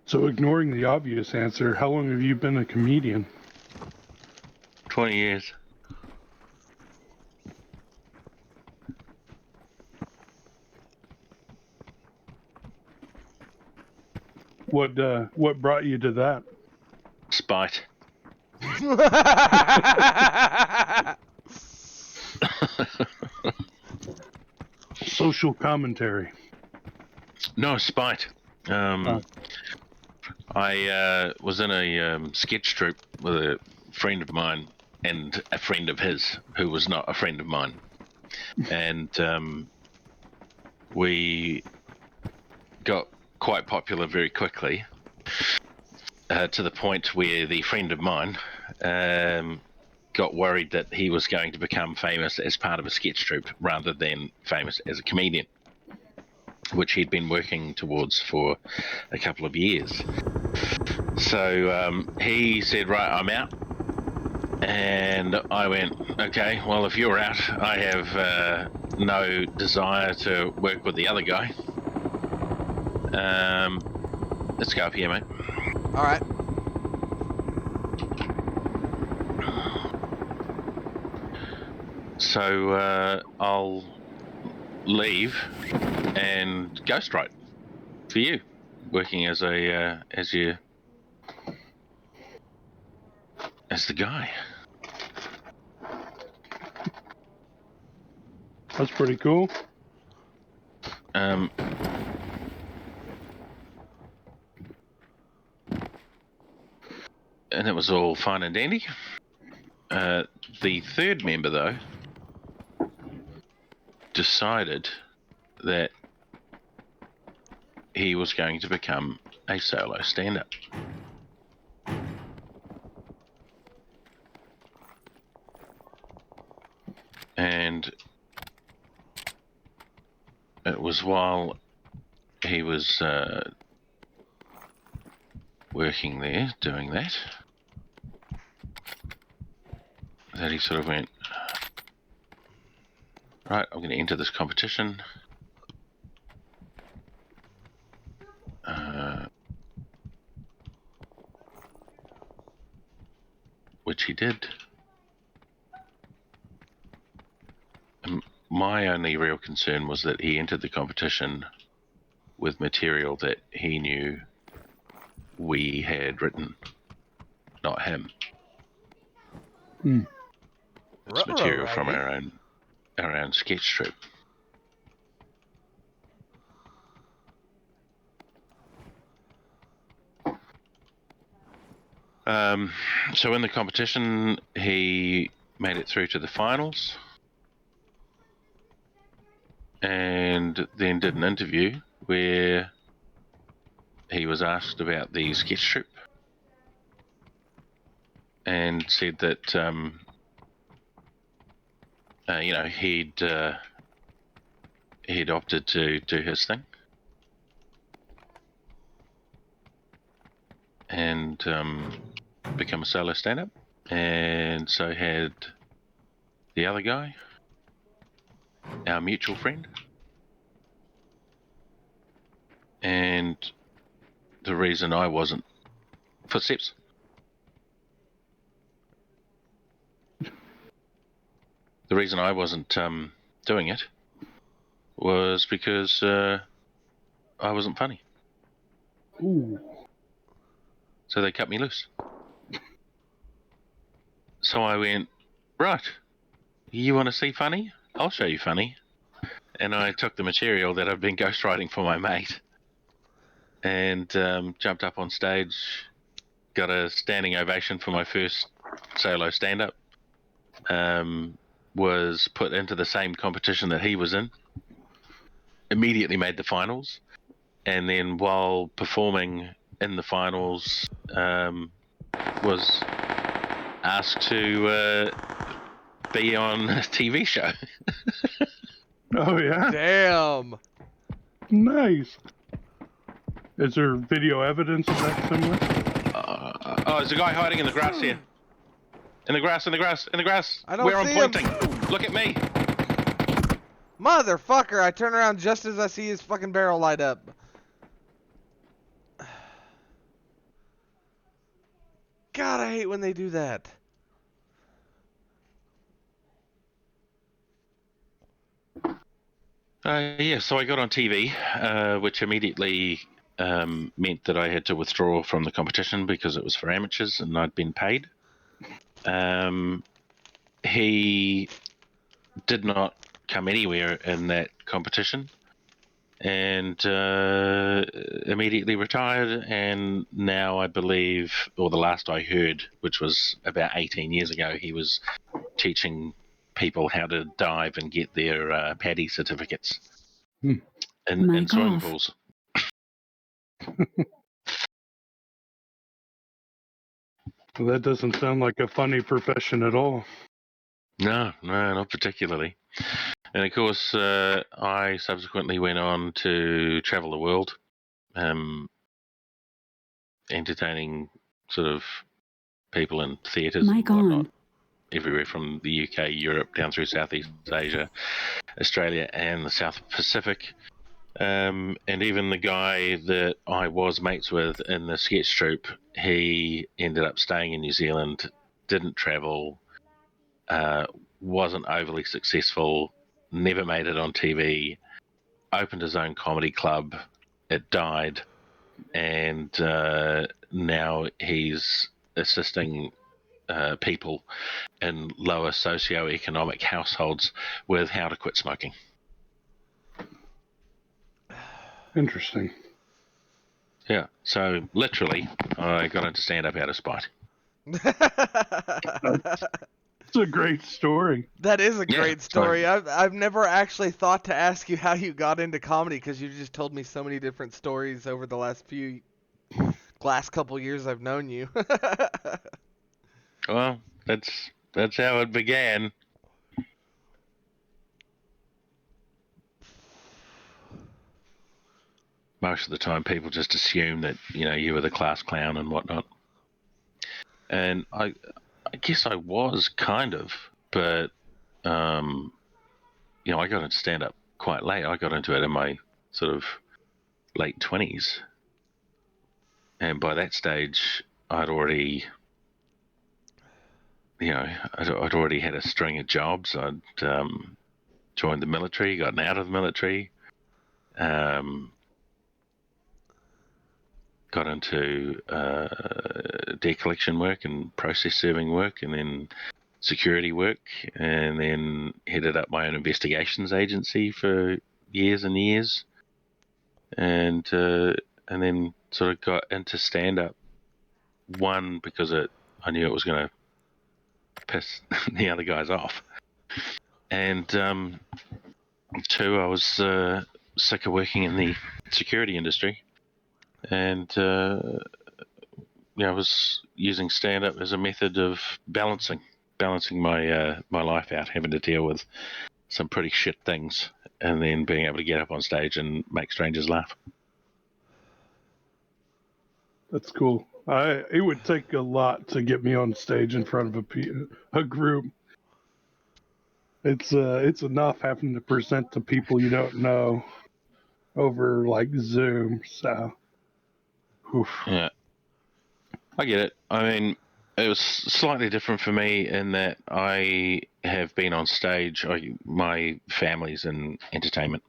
So ignoring the obvious answer, how long have you been a comedian? 20 years. What brought you to that? Spite. Social commentary. No, spite. I was in a sketch troupe with a friend of mine and a friend of his who was not a friend of mine. And we got quite popular very quickly, to the point where the friend of mine got worried that he was going to become famous as part of a sketch troupe rather than famous as a comedian, which he'd been working towards for a couple of years. So he said, right, I'm out. And I went, okay, well, if you're out, I have no desire to work with the other guy. Let's go up here, mate. All right. So I'll leave and ghostwrite for you, working as a as the guy. That's pretty cool. And it was all fine and dandy. The third member, though, decided that he was going to become a solo stand-up. And it was while he was working there, doing that, that he sort of went, right, I'm going to enter this competition. Which he did. And my only real concern was that he entered the competition with material that he knew we had written, not him. It's material from our own sketch strip. So in the competition, he made it through to the finals, and then did an interview where he was asked about the sketch strip, and said that he'd opted to do his thing, and become a solo stand-up, and so had the other guy, our mutual friend, and the reason I wasn't footsteps. The reason I wasn't doing it was because I wasn't funny. Ooh. So they cut me loose. So I went, right, you want to see funny? I'll show you funny. And I took the material that I've been ghostwriting for my mate and jumped up on stage, got a standing ovation for my first solo stand-up, was put into the same competition that he was in, immediately made the finals, and then while performing in the finals, was asked to be on a TV show. Oh yeah. Damn. Nice. Is there video evidence of that somewhere? There's a guy hiding in the grass here. In the grass. I don't Where I'm see pointing. him. Look at me. Motherfucker, I turn around just as I see his fucking barrel light up. God, I hate when they do that. Yeah, so I got on TV, which immediately meant that I had to withdraw from the competition because it was for amateurs and I'd been paid. He did not come anywhere in that competition and immediately retired. And now I believe, or the last I heard, which was about 18 years ago, he was teaching people how to dive and get their PADI certificates in swimming pools. Well, that doesn't sound like a funny profession at all. No, not particularly. And of course, I subsequently went on to travel the world, entertaining sort of people in theatres and whatnot, everywhere from the UK, Europe, down through Southeast Asia, Australia, and the South Pacific. And even the guy that I was mates with in the sketch troupe, he ended up staying in New Zealand, didn't travel, wasn't overly successful, never made it on TV, opened his own comedy club, it died, and now he's assisting people in lower socioeconomic households with how to quit smoking. Interesting. Yeah, so literally, I got into stand-up out of spite. It's a great story. That is a great story. So, I've never actually thought to ask you how you got into comedy because you just told me so many different stories over the last couple years I've known you. well, that's how it began. Most of the time, people just assume that you were the class clown and whatnot. And I guess I was kind of, but I got into stand up quite late. I got into it in my sort of late 20s, and by that stage, I'd already had a string of jobs. I'd joined the military, gotten out of the military, got into debt collection work and process serving work, and then security work, and then headed up my own investigations agency for years and years, and then sort of got into stand-up. One, because I knew it was going to piss the other guys off, and two, I was sick of working in the security industry, and I was using stand-up as a method of balancing my life out, having to deal with some pretty shit things, and then being able to get up on stage and make strangers laugh. That's cool. It would take a lot to get me on stage in front of a group. It's enough having to present to people you don't know over like Zoom. So, oof. Yeah, I get it. I mean, it was slightly different for me in that I have been on stage. My family's in entertainment,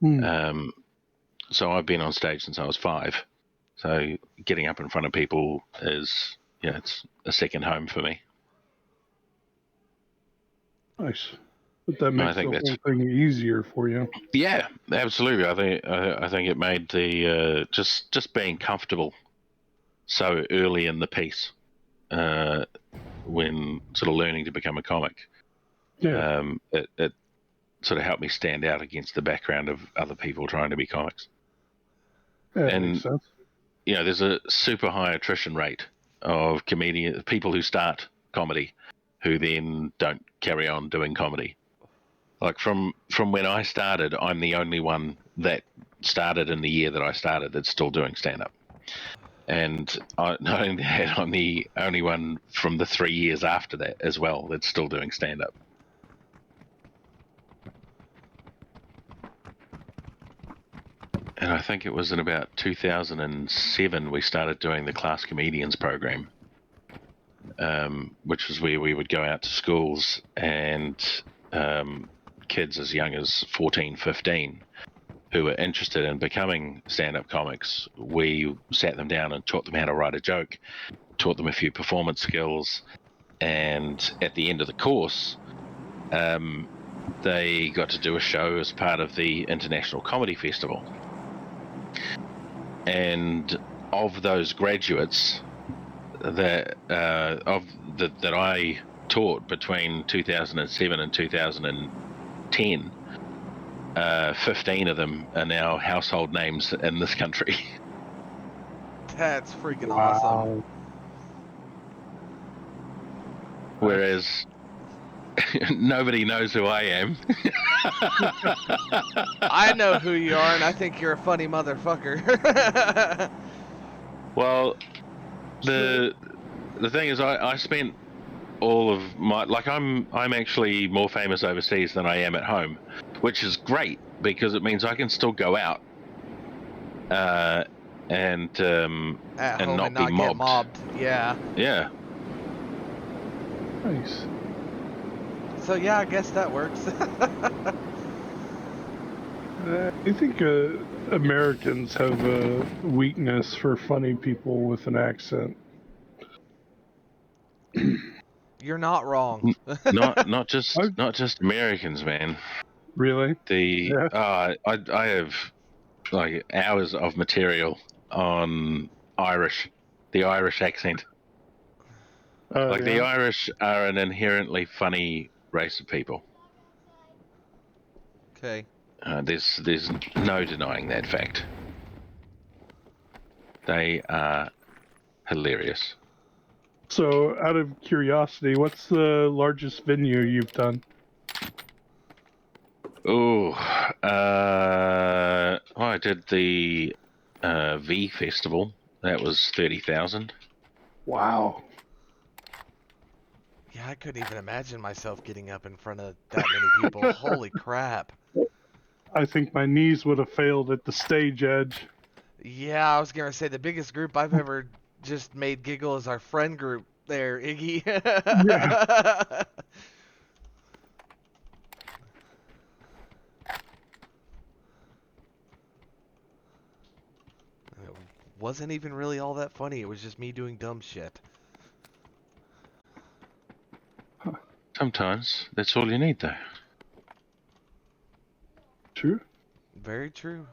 so I've been on stage since I was 5. So getting up in front of people is, it's a second home for me. Nice. But that makes the whole thing easier for you. Yeah, absolutely. I think it made the just being comfortable so early in the piece, when sort of learning to become a comic. Yeah. It sort of helped me stand out against the background of other people trying to be comics. Yeah, that makes sense. There's a super high attrition rate of people who start comedy, who then don't carry on doing comedy. Like from when I started, I'm the only one that started in the year that I started that's still doing stand-up. And not only that, I'm the only one from the 3 years after that as well that's still doing stand-up. And I think it was in about 2007 we started doing the Class Comedians program. which was where we would go out to schools and kids as young as 14, 15 who were interested in becoming stand-up comics. We sat them down and taught them how to write a joke, taught them a few performance skills, and at the end of the course, they got to do a show as part of the International Comedy Festival. And of those graduates that I taught between 2007 and 2010, 15 of them are now household names in this country. That's freaking awesome. Whereas nobody knows who I am. I know who you are, and I think you're a funny motherfucker. Well, the thing is, I spent all of my, like, I'm actually more famous overseas than I am at home, which is great because it means I can still go out and At home not and be not get mobbed. Yeah. Yeah. Nice. So yeah, I guess that works. I think Americans have a weakness for funny people with an accent. You're not wrong. not just Americans, man. Really? I have like hours of material on Irish, the Irish accent. The Irish are an inherently funny race of people. Okay. There's no denying that fact. They are hilarious. So, out of curiosity, what's the largest venue you've done? Oh, I did the V Festival. That was 30,000. Wow. Yeah, I couldn't even imagine myself getting up in front of that many people. Holy crap. I think my knees would have failed at the stage edge. Yeah, I was gonna say the biggest group I've ever just made giggle is our friend group there, Iggy. Yeah. It wasn't even really all that funny. It was just me doing dumb shit. Sometimes that's all you need, though. True. Very true.